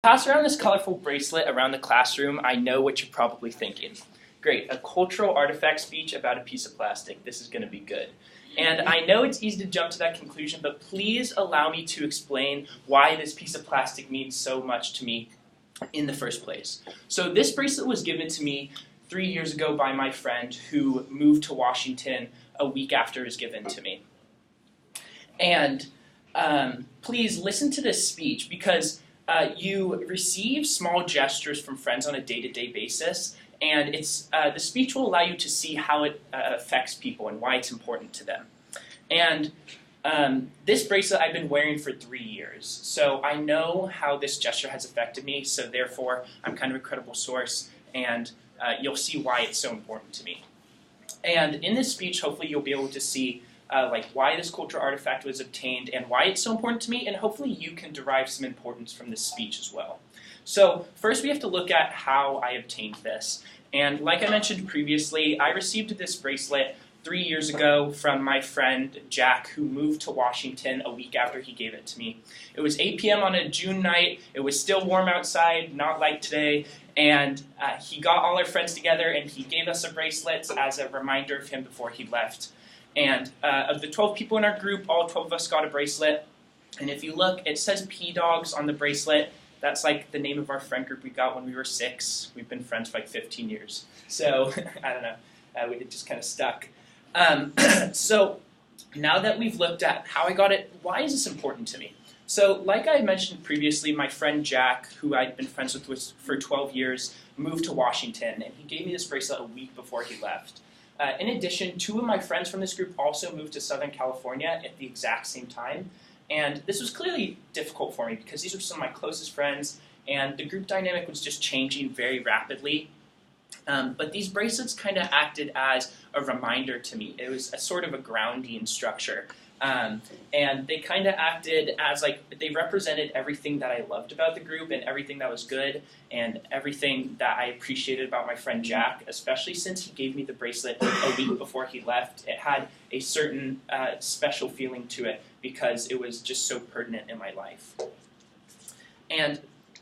Pass around this colorful bracelet around the classroom. I know what you're probably thinking. Great, a cultural artifact speech about a piece of plastic. This is going to be good. And I know it's easy to jump to that conclusion, but please allow me to explain why this piece of plastic means so much to me in the first place. So this bracelet was given to me 3 years ago by my friend who moved to Washington a week after it was given to me. And please listen to this speech because you receive small gestures from friends on a day-to-day basis, and the speech will allow you to see how it affects people and why it's important to them. And this bracelet I've been wearing for 3 years, so I know how this gesture has affected me, so therefore I'm kind of a credible source, and you'll see why it's so important to me. And in this speech, hopefully you'll be able to see why this cultural artifact was obtained and why it's so important to me, and hopefully you can derive some importance from this speech as well. So first we have to look at how I obtained this. And like I mentioned previously, I received this bracelet 3 years ago from my friend Jack, who moved to Washington a week after he gave it to me. It was 8 p.m. on a June night. It was still warm outside, not like today. And he got all our friends together and he gave us a bracelet as a reminder of him before he left. And of the 12 people in our group, all 12 of us got a bracelet. And if you look, it says P-Dogs on the bracelet. That's like the name of our friend group we got when we were 6. We've been friends for like 15 years. So, I don't know, it just kind of stuck. So, now that we've looked at how I got it, why is this important to me? So, like I mentioned previously, my friend Jack, who I'd been friends with for 12 years, moved to Washington, and he gave me this bracelet a week before he left. In addition, 2 of my friends from this group also moved to Southern California at the exact same time. And this was clearly difficult for me because these were some of my closest friends, and the group dynamic was just changing very rapidly. But these bracelets kind of acted as a reminder to me. It was a sort of a grounding structure. And they kind of acted as they represented everything that I loved about the group and everything that was good and everything that I appreciated about my friend Jack, especially since he gave me the bracelet a week before he left. It had a certain special feeling to it because it was just so pertinent in my life.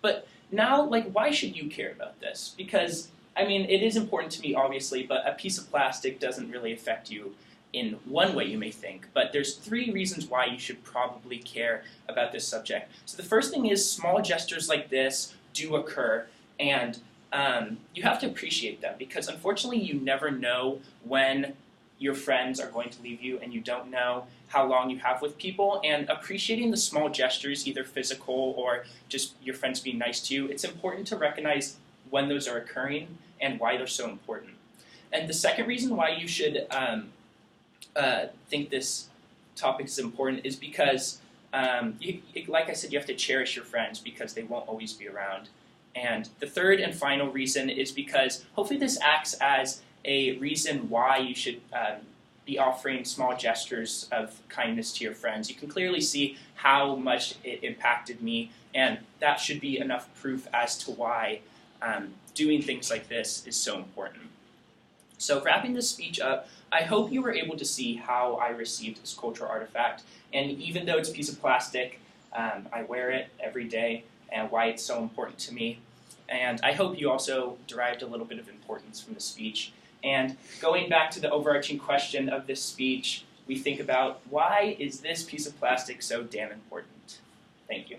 But now, why should you care about this? Because, I mean, it is important to me, obviously, but a piece of plastic doesn't really affect you in one way, you may think, but there's 3 reasons why you should probably care about this subject. So the first thing is small gestures like this do occur, and you have to appreciate them because unfortunately you never know when your friends are going to leave you and you don't know how long you have with people, and appreciating the small gestures, either physical or just your friends being nice to you, it's important to recognize when those are occurring and why they're so important. And the second reason why you should think this topic is important is because, like I said, you have to cherish your friends because they won't always be around. And the third and final reason is because hopefully this acts as a reason why you should be offering small gestures of kindness to your friends. You can clearly see how much it impacted me, and that should be enough proof as to why doing things like this is so important. So wrapping this speech up, I hope you were able to see how I received this cultural artifact. And even though it's a piece of plastic, I wear it every day and why it's so important to me. And I hope you also derived a little bit of importance from the speech. And going back to the overarching question of this speech, we think about why is this piece of plastic so damn important? Thank you.